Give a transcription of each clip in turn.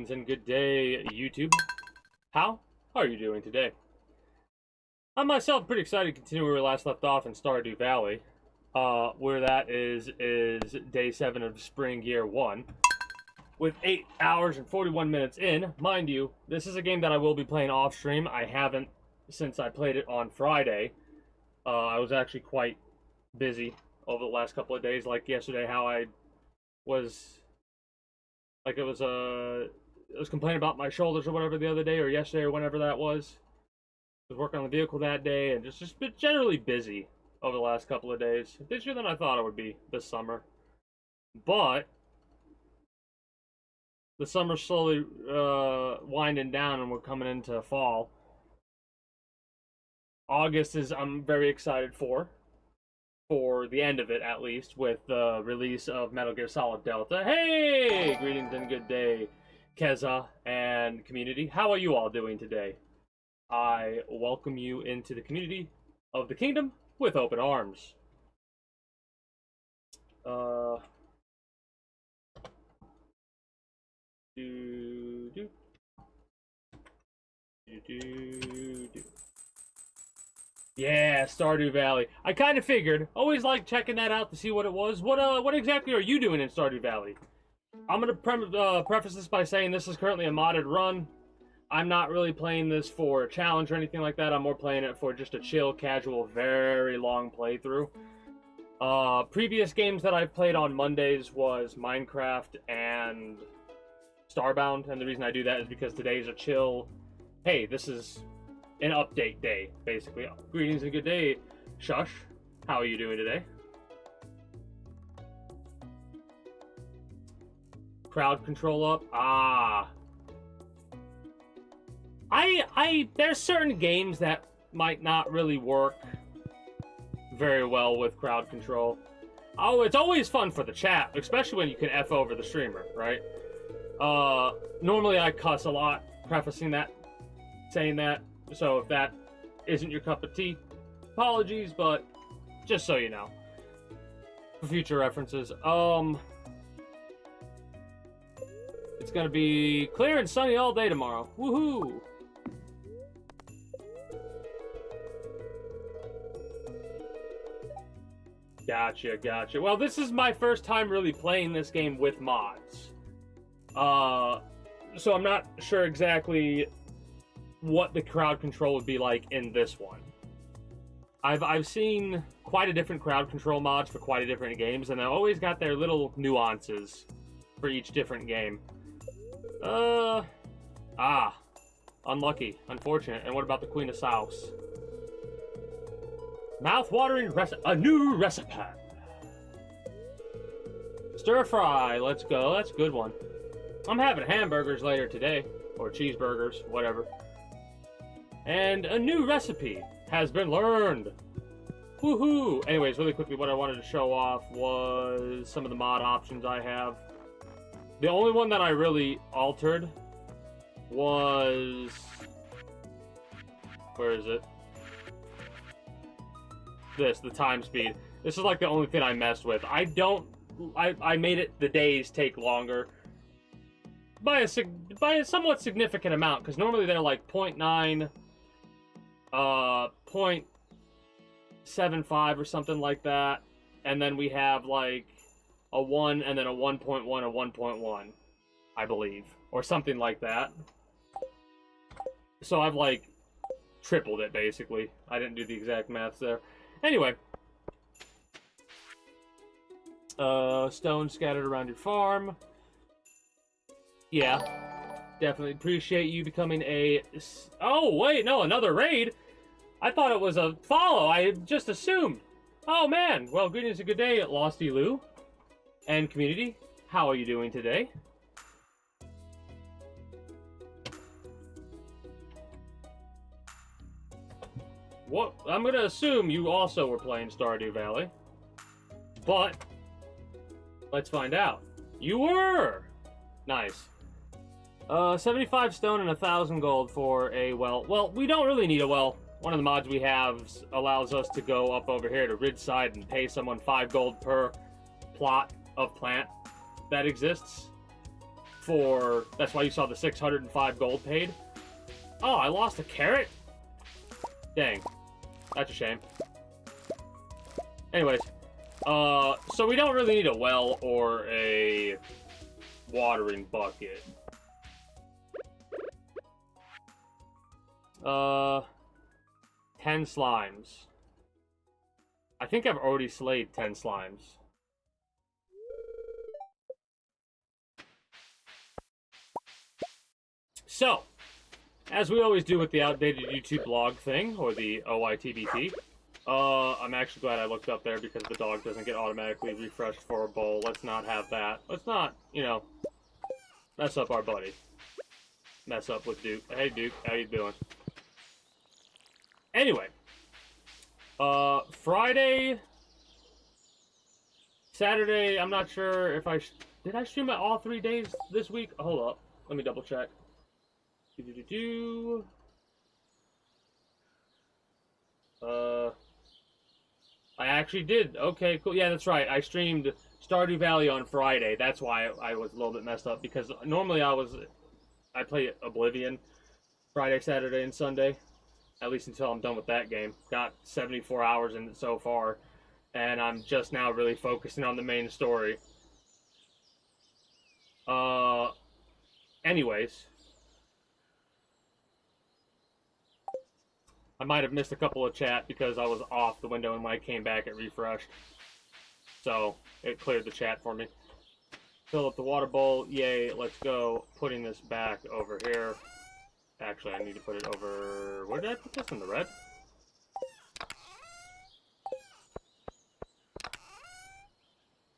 Greetings and good day, YouTube. How are you doing today? I'm myself pretty excited to continue where we last left off in Stardew Valley. Where that is day 7 of Spring Year 1. With 8 hours and 41 minutes in. Mind you, this is a game that I will be playing off-stream. I haven't since I played it on Friday. I was actually quite busy over the last couple of days, like yesterday, how I was... Like, I was complaining about my shoulders or whatever the other day, or yesterday, or whenever that was. I was working on the vehicle that day, and just been generally busy over the last couple of days. Busier than I thought I would be this summer. But the summer's slowly winding down, and we're coming into fall. August is, I'm very excited for the end of it, at least, with the release of Metal Gear Solid Delta. Hey! Greetings and good day, Keza and community. How are you all doing today? I welcome you into the community of the kingdom with open arms. Yeah, Stardew Valley. I kind of figured. Always like checking that out to see what it was. What exactly are you doing in Stardew Valley? I'm gonna preface this by saying this is currently a modded run. I'm not really playing this for a challenge or anything like that. I'm more playing it for just a chill, casual, very long playthrough. Previous games that I've played on Mondays was Minecraft and Starbound, and the reason I do that is because today's a chill. Hey, this is an update day, basically. Greetings and good day, Shush. How are you doing today? Crowd control up. There's certain games that might not really work very well with crowd control. Oh, it's always fun for the chat, especially when you can F over the streamer, right? Normally I cuss a lot, prefacing that, saying that. So if that isn't your cup of tea, apologies, but just so you know. For future references. It's gonna be clear and sunny all day tomorrow. Woohoo! Gotcha. Well, this is my first time really playing this game with mods. So I'm not sure exactly what the crowd control would be like in this one. I've seen quite a different crowd control mods for quite a different games, and they always got their little nuances for each different game. Unlucky, unfortunate. And what about the Queen of South? Mouth-watering a new recipe. Stir fry, let's go. That's a good one. I'm having hamburgers later today, or cheeseburgers, whatever. And a new recipe has been learned. Woohoo! Anyways, really quickly, what I wanted to show off was some of the mod options I have. The only one that I really altered was... Where is it? The time speed. This is like the only thing I messed with. I made it the days take longer by a somewhat significant amount, because normally they're like 0.9, 0.75 or something like that, and then we have like a 1 and then a 1.1, a 1.1, I believe, or something like that. So I've like tripled it basically. I didn't do the exact maths there. Anyway, stone scattered around your farm. Yeah, definitely appreciate you becoming a... Oh, wait, no, another raid? I thought it was a follow. I just assumed. Oh, man. Well, greetings and good day, Losty Lou and community. How are you doing today? What? I'm going to assume you also were playing Stardew Valley. But let's find out. You were! Nice. 75 stone and 1,000 gold for a well. Well, we don't really need a well. One of the mods we have allows us to go up over here to Ridgeside and pay someone 5 gold per plot of plant that exists. That's why you saw the 605 gold paid. Oh, I lost a carrot? Dang. That's a shame. Anyways, so we don't really need a well or a watering bucket. 10 slimes. I think I've already slayed 10 slimes. So, as we always do with the outdated YouTube blog thing, or the OYTBT, I'm actually glad I looked up there because the dog doesn't get automatically refreshed for a bowl. Let's not have that. Let's not, you know, mess up our buddy. Mess up with Duke. Hey, Duke, how you doing? Anyway, Friday, Saturday, I'm not sure if did I stream it all 3 days this week? Hold up, let me double check. I actually did. Okay, cool. Yeah, that's right. I streamed Stardew Valley on Friday. That's why I was a little bit messed up, because normally I play Oblivion Friday, Saturday, and Sunday. At least until I'm done with that game. Got 74 hours in it so far, and I'm just now really focusing on the main story. Anyways, I might have missed a couple of chat because I was off the window, and when I came back it refreshed. So, it cleared the chat for me. Fill up the water bowl. Yay, let's go. Putting this back over here. Actually, I need to put it over... Where did I put this? In the red?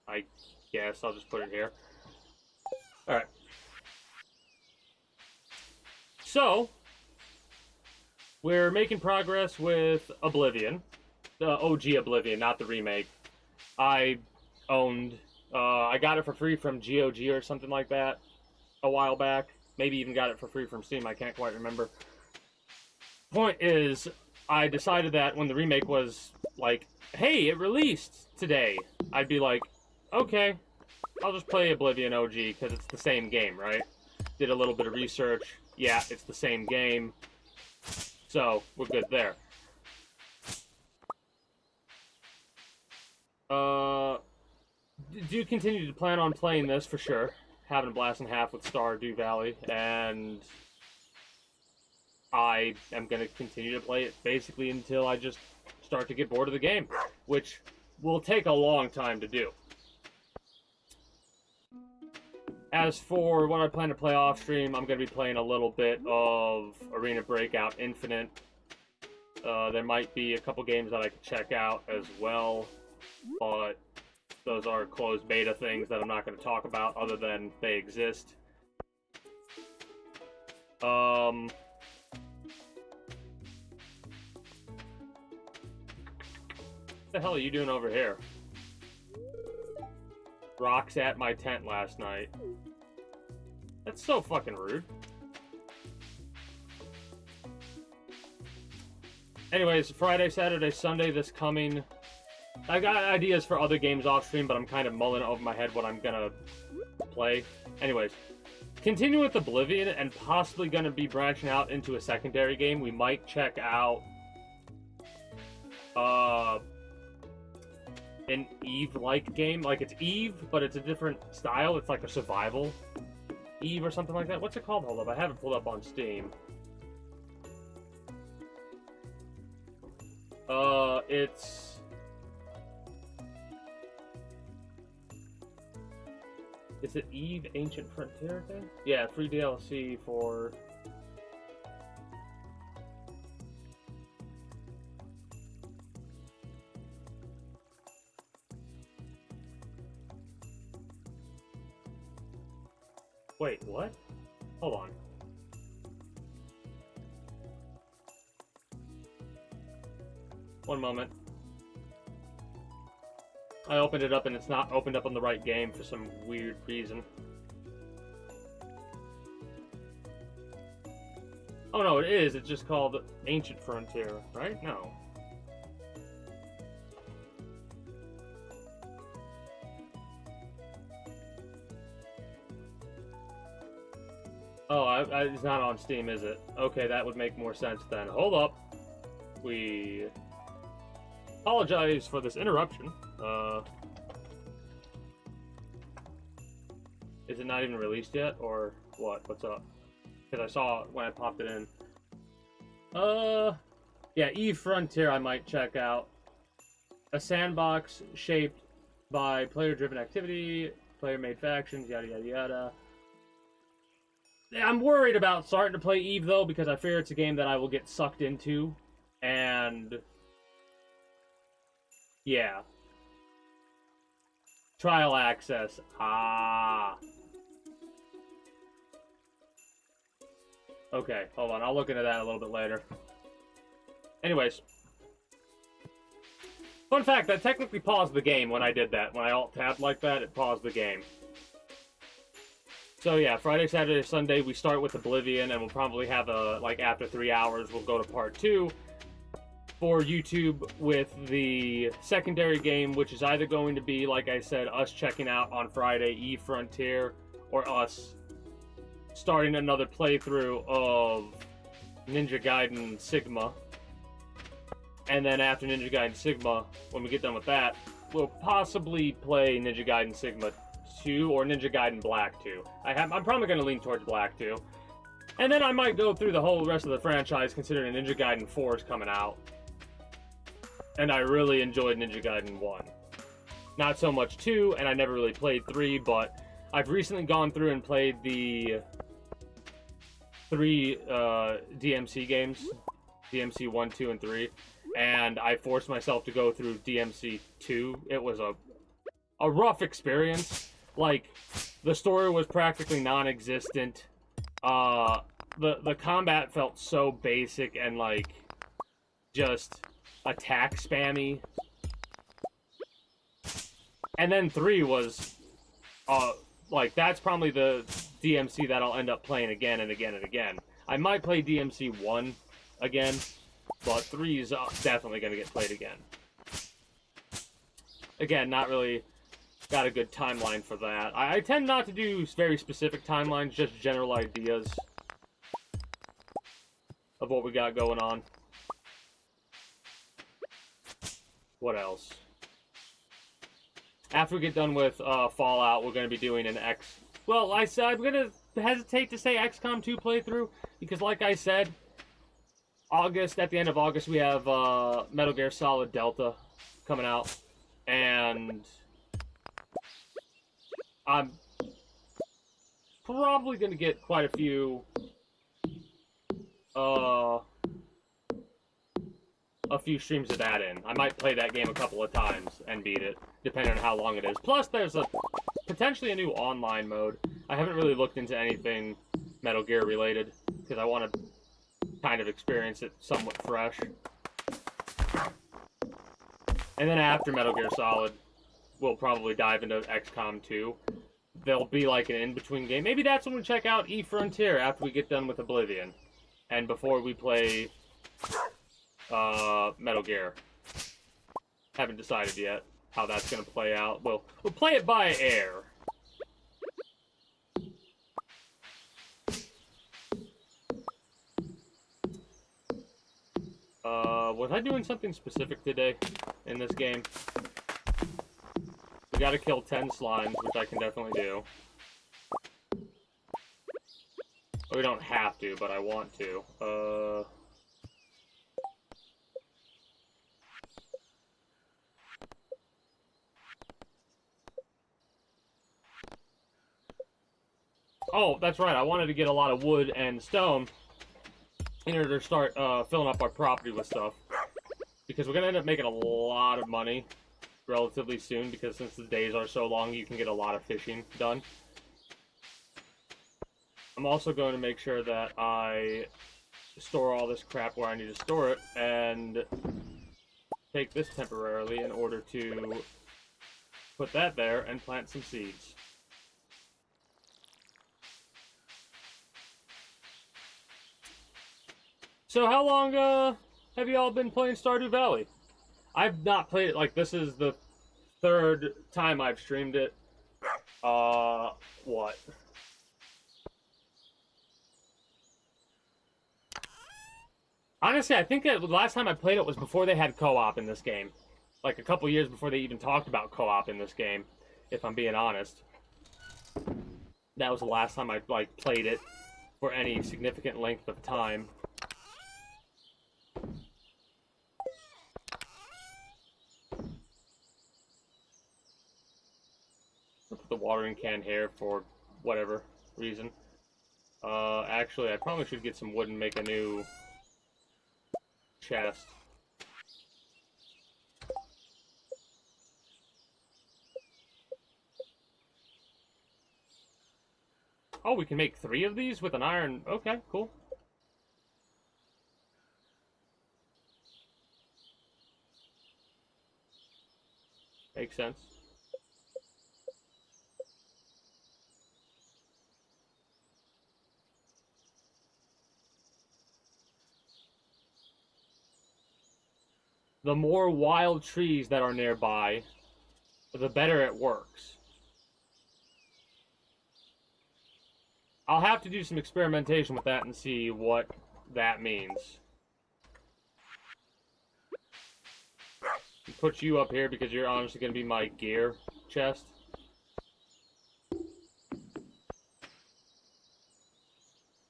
I guess I'll just put it here. Alright. So, we're making progress with Oblivion. The OG Oblivion, not the remake. I got it for free from GOG or something like that a while back. Maybe even got it for free from Steam, I can't quite remember. Point is, I decided that when the remake was like, hey, it released today, I'd be like, okay, I'll just play Oblivion OG, because it's the same game, right? Did a little bit of research. Yeah, it's the same game. So, we're good there. Do continue to plan on playing this for sure. Having a blast and a half with Stardew Valley, and I am going to continue to play it basically until I just start to get bored of the game, which will take a long time to do. As for what I plan to play off stream, I'm going to be playing a little bit of Arena Breakout Infinite. There might be a couple games that I could check out as well, but those are closed beta things that I'm not going to talk about other than they exist. What the hell are you doing over here? Rocks at my tent last night. That's so fucking rude. Anyways, Friday, Saturday, Sunday this coming... I got ideas for other games off stream, but I'm kind of mulling over my head what I'm gonna play. Anyways, continue with Oblivion, and possibly gonna be branching out into a secondary game. We might check out an Eve-like game. Like, it's Eve, but it's a different style. It's like a survival Eve or something like that. What's it called? Hold up, I have it pulled up on Steam. Is it Eve Ancient Frontier thing? Yeah, free DLC for... Wait, what? Hold on. One moment. I opened it up and it's not opened up on the right game for some weird reason. Oh no, it is. It's just called Ancient Frontier, right? No. Oh, it's not on Steam, is it? Okay, that would make more sense then. Hold up. We apologize for this interruption. Is it not even released yet, or what? What's up? Because I saw it when I popped it in. Yeah, Eve Frontier I might check out. A sandbox shaped by player-driven activity, player-made factions, yada yada yada. I'm worried about starting to play Eve, though, because I fear it's a game that I will get sucked into. And... yeah. Trial access. Ah. Okay, hold on. I'll look into that a little bit later. Anyways. Fun fact, I technically paused the game when I did that. When I alt-tabbed like that, it paused the game. So yeah, Friday, Saturday, Sunday, we start with Oblivion, and we'll probably have a, like, after 3 hours, we'll go to part 2 for YouTube with the secondary game, which is either going to be, like I said, us checking out on Friday Eve Frontier, or us starting another playthrough of Ninja Gaiden Sigma. And then after Ninja Gaiden Sigma, when we get done with that, we'll possibly play Ninja Gaiden Sigma 2 or Ninja Gaiden Black 2. I'm probably going to lean towards Black 2. And then I might go through the whole rest of the franchise, considering Ninja Gaiden 4 is coming out. And I really enjoyed Ninja Gaiden 1. Not so much 2, and I never really played 3, but I've recently gone through and played the 3 DMC games. DMC 1, 2, and 3. And I forced myself to go through DMC 2. It was a rough experience. Like, the story was practically non-existent. The combat felt so basic and, like, just attack spammy. And then 3 was, like, that's probably the DMC that I'll end up playing again and again and again. I might play DMC 1 again, but 3 is definitely going to get played again. Again, not really got a good timeline for that. I tend not to do very specific timelines, just general ideas of what we got going on. What else? After we get done with Fallout, we're going to be doing an Well, I'm going to hesitate to say XCOM 2 playthrough, because like I said, at the end of August, we have Metal Gear Solid Delta coming out, and I'm probably going to get quite a few streams of that in. I might play that game a couple of times and beat it, depending on how long it is. Plus, there's potentially a new online mode. I haven't really looked into anything Metal Gear related, because I want to kind of experience it somewhat fresh. And then after Metal Gear Solid, we'll probably dive into XCOM 2. There'll be like an in-between game. Maybe that's when we check out Eve Frontier after we get done with Oblivion. And before we play Metal Gear. Haven't decided yet how that's going to play out. We'll play it by ear. Was I doing something specific today in this game? We gotta kill 10 slimes, which I can definitely do. We don't have to, but I want to. Oh, that's right. I wanted to get a lot of wood and stone in order to start filling up our property with stuff. Because we're going to end up making a lot of money relatively soon, because since the days are so long, you can get a lot of fishing done. I'm also going to make sure that I store all this crap where I need to store it, and take this temporarily in order to put that there and plant some seeds. So how long have you all been playing Stardew Valley? I've not played it, like, this is the third time I've streamed it. What? Honestly, I think that the last time I played it was before they had co-op in this game. Like a couple years before they even talked about co-op in this game, if I'm being honest. That was the last time I like played it for any significant length of time. I'll put the watering can here for whatever reason. Actually, I probably should get some wood and make a new chest. Oh, we can make 3 of these with an iron. Okay, cool. Makes sense. The more wild trees that are nearby, the better it works. I'll have to do some experimentation with that and see what that means. Put you up here because you're honestly going to be my gear chest.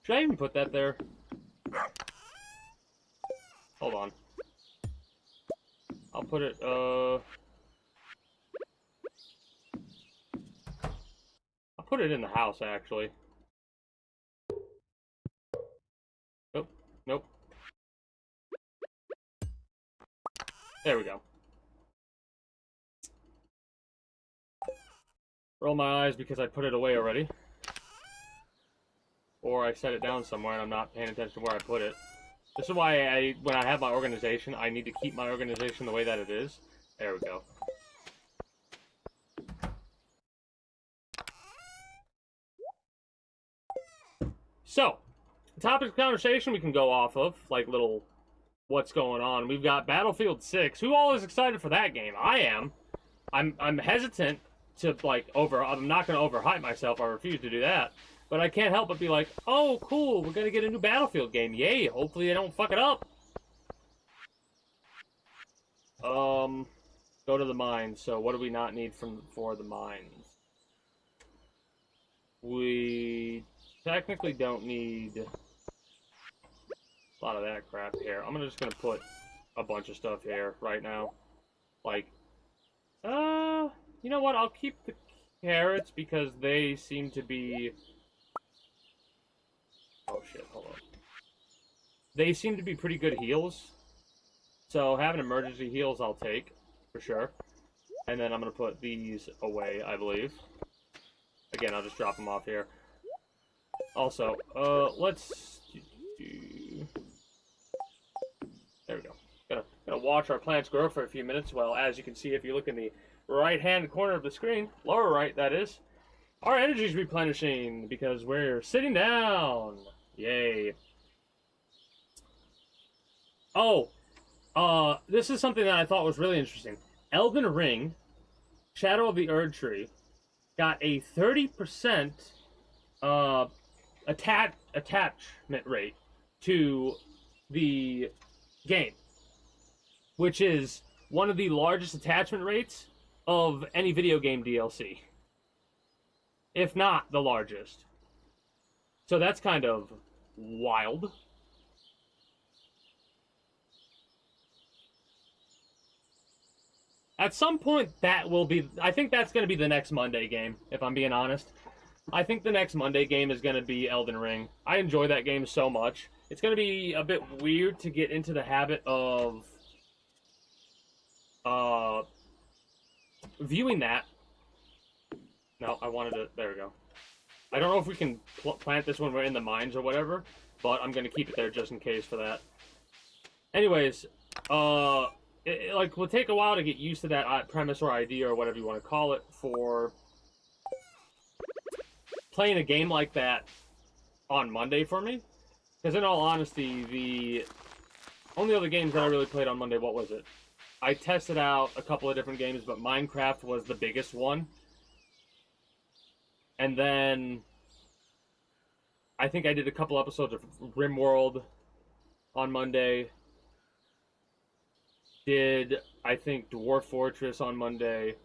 Should I even put that there? Hold on. I'll put it, I'll put it in the house, actually. Nope. Nope. There we go. Roll my eyes because I put it away already. Or I set it down somewhere and I'm not paying attention to where I put it. This is why when I have my organization, I need to keep my organization the way that it is. There we go. So, topic of conversation we can go off of, like little what's going on. We've got Battlefield 6. Who all is excited for that game? I am. I'm hesitant to I'm not going to overhype myself. I refuse to do that. But I can't help but be like, oh, cool, we're going to get a new Battlefield game. Yay, hopefully they don't fuck it up. Go to the mines. So what do we not need for the mines? We technically don't need a lot of that crap here. I'm just going to put a bunch of stuff here right now. Like, you know what? I'll keep the carrots because they seem to be... Oh shit, hold on. They seem to be pretty good heals. So having emergency heals I'll take, for sure. And then I'm going to put these away, I believe. Again, I'll just drop them off here. Also, let's... There we go. Gonna watch our plants grow for a few minutes. Well, as you can see, if you look in the right-hand corner of the screen, lower right, that is, our energy's replenishing because we're sitting down. Yay. Oh, this is something that I thought was really interesting. Elden Ring, Shadow of the Erdtree, got a 30% attachment rate to the game, which is one of the largest attachment rates of any video game DLC, if not the largest. So that's kind of wild. At some point, that will be... I think that's going to be the next Monday game, if I'm being honest. I think the next Monday game is going to be Elden Ring. I enjoy that game so much. It's going to be a bit weird to get into the habit of viewing that. No, I wanted to... There we go. I don't know if we can plant this when we're in the mines or whatever, but I'm going to keep it there just in case for that. Anyways, it will take a while to get used to that premise or idea or whatever you want to call it for playing a game like that on Monday for me. Because in all honesty, the only other games that I really played on Monday, what was it? I tested out a couple of different games, but Minecraft was the biggest one. And then I think I did a couple episodes of RimWorld. on Monday. Did, I think, Dwarf Fortress on Monday.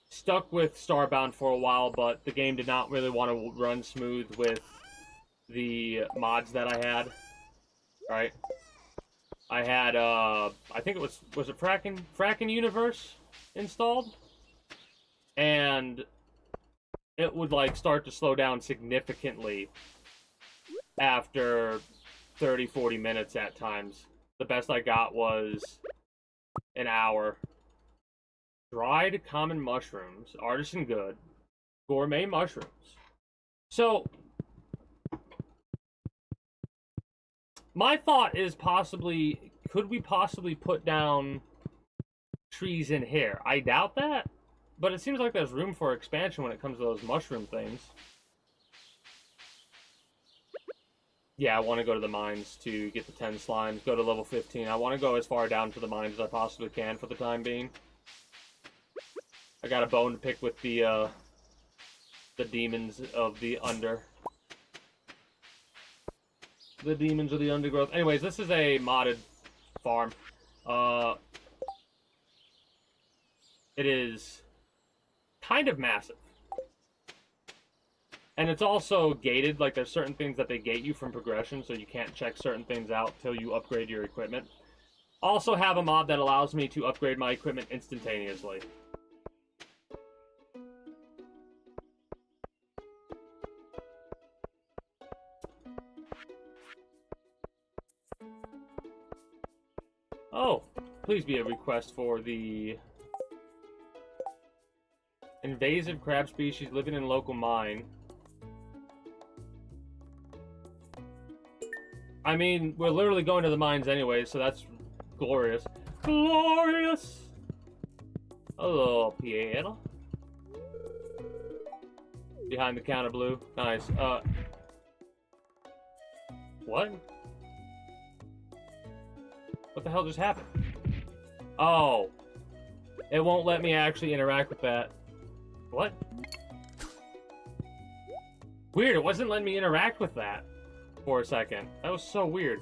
Stuck with Starbound for a while, but the game did not really want to run smooth with the mods that I had. Right? I had, I think it was it Fracken Universe installed? And it would, like, start to slow down significantly after 30, 40 minutes at times. The best I got was an hour. Dried common mushrooms, artisan good, gourmet mushrooms. So, my thought is possibly, could we possibly put down trees in here? I doubt that, but it seems like there's room for expansion when it comes to those mushroom things. Yeah, I want to go to the mines to get the 10 slimes, go to level 15. I want to go as far down to the mines as I possibly can for the time being. I got a bone to pick with the demons of the under. The demons of the undergrowth. Anyways, this is a modded farm. It is kind of massive. And it's also gated, like there's certain things that they gate you from progression, so you can't check certain things out till you upgrade your equipment. Also have a mod that allows me to upgrade my equipment instantaneously. Oh, please be a request for the invasive crab species living in local mine. I mean, we're literally going to the mines anyway, so that's glorious. Glorious! Hello, Piano. Behind the counter, blue. Nice. What? What the hell just happened? Oh. It won't let me actually interact with that. What? Weird, it wasn't letting me interact with that for a second. That was so weird.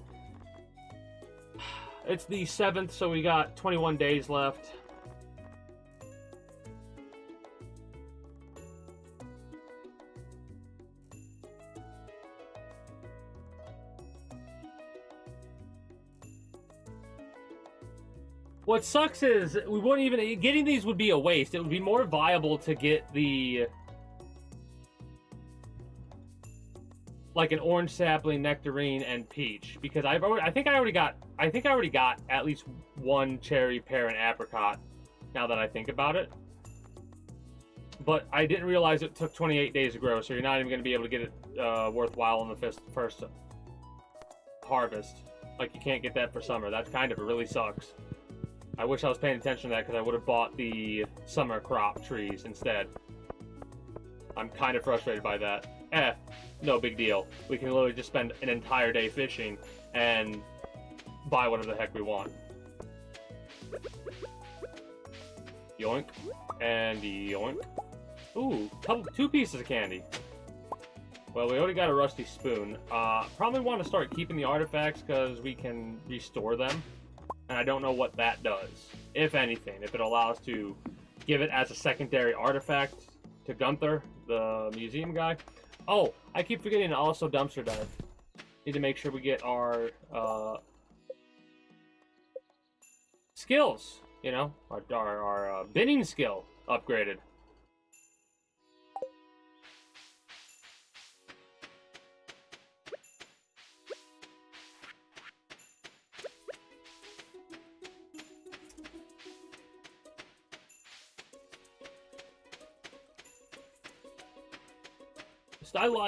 It's the 7th, so we got 21 days left. What sucks is we wouldn't even getting these would be a waste. It would be more viable to get the like an orange sapling, nectarine, and peach because I think I already got at least one cherry, pear, and apricot. Now that I think about it, but I didn't realize it took 28 days to grow, so you're not even going to be able to get it worthwhile in the first harvest. Like you can't get that for summer. That kind of really sucks. I wish I was paying attention to that because I would have bought the summer crop trees instead. I'm kind of frustrated by that. No big deal. We can literally just spend an entire day fishing and buy whatever the heck we want. Yoink. And yoink. Ooh, two pieces of candy. Well, we already got a rusty spoon. Probably want to start keeping the artifacts because we can restore them. And I don't know what that does, if anything. If it allows to give it as a secondary artifact to Gunther, the museum guy. Oh, I keep forgetting to also dumpster dive. Need to make sure we get our skills, you know, our binning skill upgraded.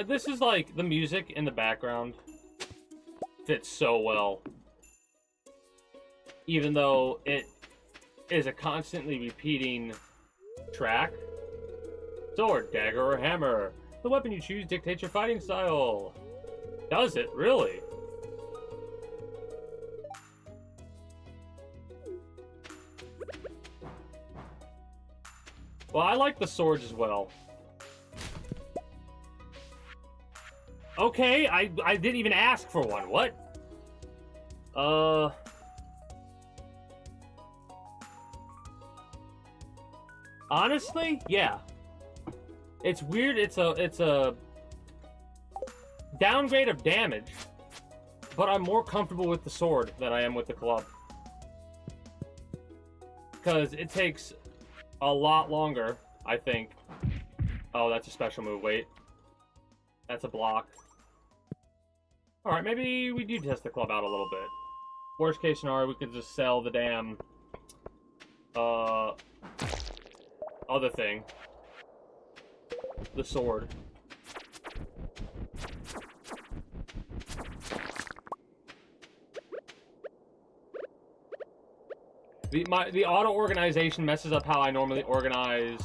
This is like the music in the background fits so well, even though it is a constantly repeating track. Sword, dagger, or hammer. The weapon you choose dictates your fighting style. Does it really? Well, I like the swords as well. Okay, I didn't even ask for one. What? Honestly, yeah. It's weird. It's a downgrade of damage, but I'm more comfortable with the sword than I am with the club. Because it takes a lot longer, I think. Oh, that's a special move. Wait. That's a block. Alright, maybe we do test the club out a little bit. Worst case scenario, we could just sell the damn... other thing. The sword. The auto-organization messes up how I normally organize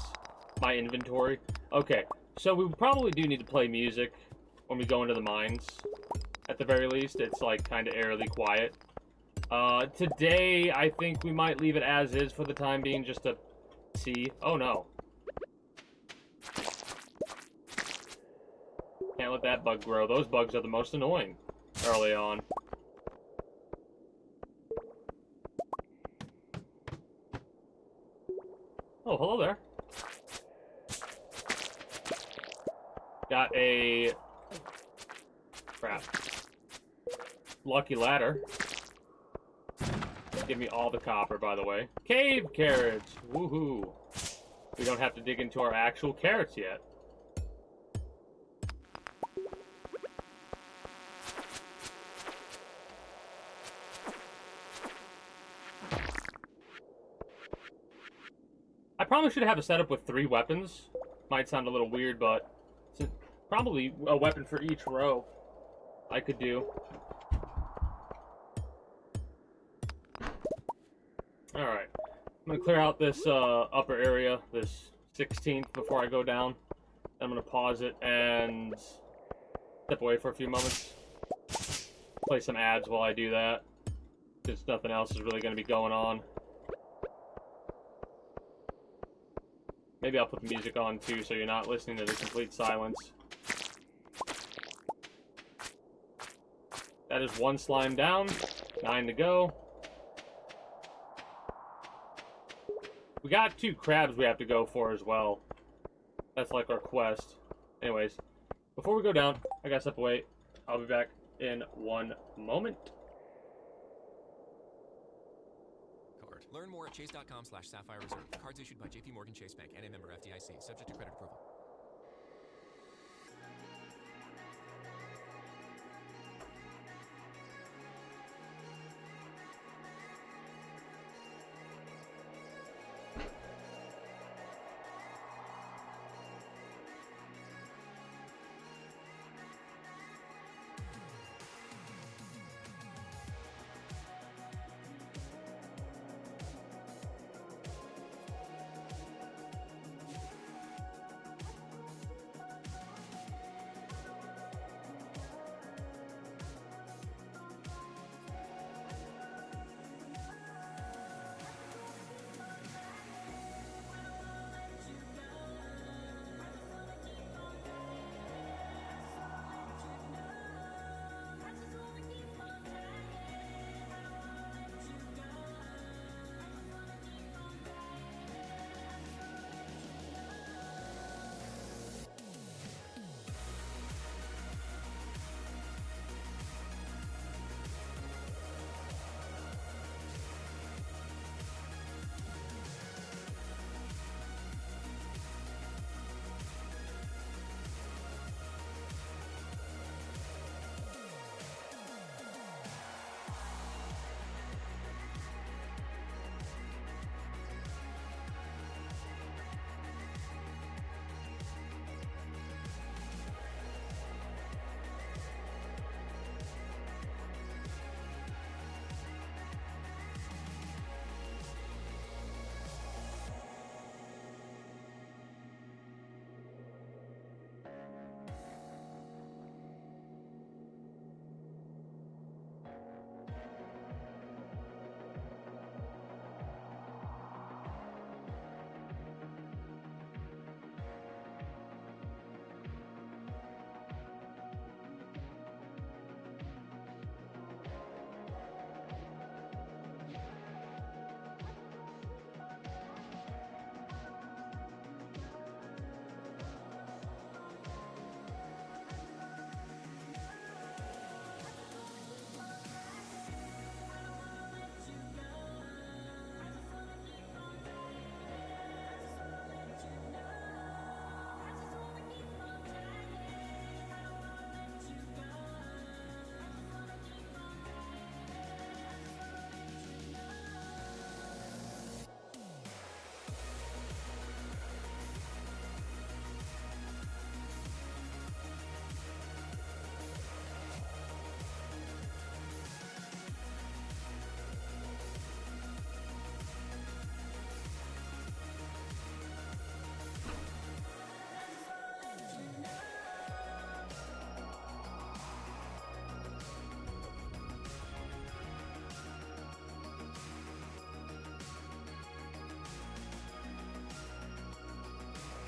my inventory. Okay, so we probably do need to play music when we go into the mines. At the very least, it's like kind of eerily quiet. Today, I think we might leave it as is for the time being, just to see. Oh no. Can't let that bug grow. Those bugs are the most annoying early on. Oh, hello there. Got a... crap. Lucky ladder. Give me all the copper, by the way. Cave carrots! Woohoo! We don't have to dig into our actual carrots yet. I probably should have a setup with 3 weapons. Might sound a little weird, but probably a weapon for each row I could do. Alright. I'm going to clear out this upper area, this 16th, before I go down. I'm going to pause it and step away for a few moments. Play some ads while I do that, because nothing else is really going to be going on. Maybe I'll put the music on too, so you're not listening to the complete silence. That is 1 slime down, 9 to go. We got 2 crabs we have to go for as well. That's like our quest. Anyways, before we go down, I gotta step away. I'll be back in 1 moment. Learn more at chase.com/Sapphire Reserve. Cards issued by JP Morgan Chase Bank and a member FDIC, subject to credit approval.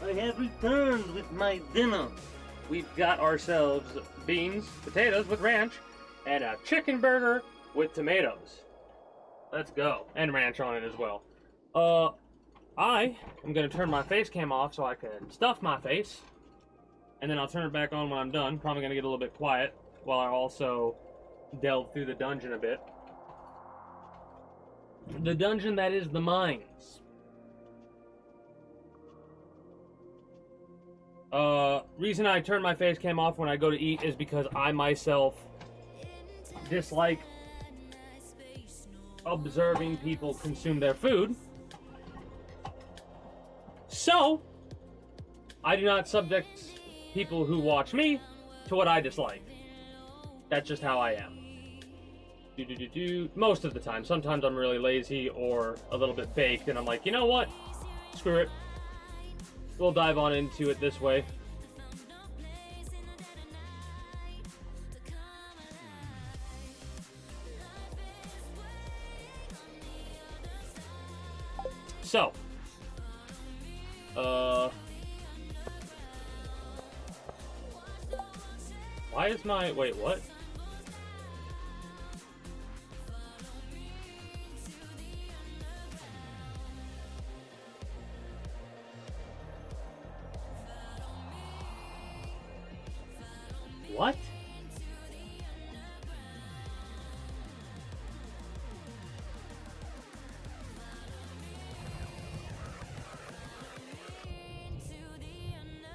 I have returned with my dinner. We've got ourselves beans, potatoes with ranch, and a chicken burger with tomatoes. Let's go. And ranch on it as well. I am going to turn my face cam off so I can stuff my face. And then I'll turn it back on when I'm done. Probably going to get a little bit quiet while I also delve through the dungeon a bit. The dungeon that is the mines. Reason I turn my face cam off when I go to eat is because I myself dislike observing people consume their food. So, I do not subject people who watch me to what I dislike. That's just how I am. Most of the time. Sometimes I'm really lazy or a little bit baked, and I'm like, you know what? Screw it. We'll dive on into it this way. So, why is my, wait, what? What?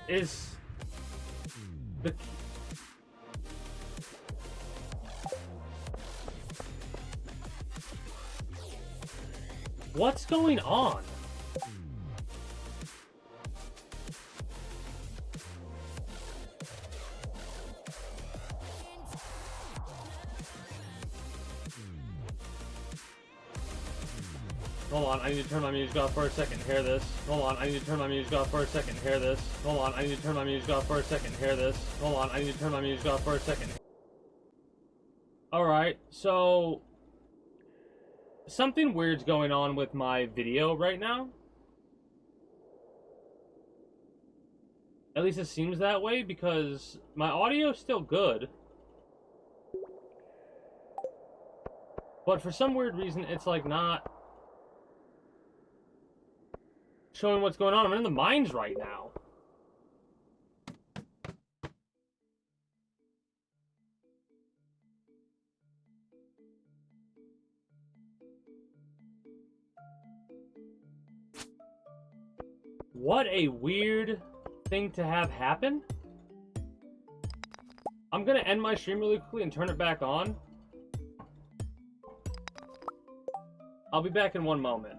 Is the what's going on? Hold on, I need to turn my music off for a second and hear this. Hold on, I need to turn my music off for a second and hear this. Hold on, I need to turn my music off for a second and hear this. Hold on, I need to turn my music off for a second. Alright, so something weird's going on with my video right now. At least it seems that way because my audio's still good. But for some weird reason, it's like not showing what's going on. I'm in the mines right now. What a weird thing to have happen. I'm gonna end my stream really quickly and turn it back on. I'll be back in one moment.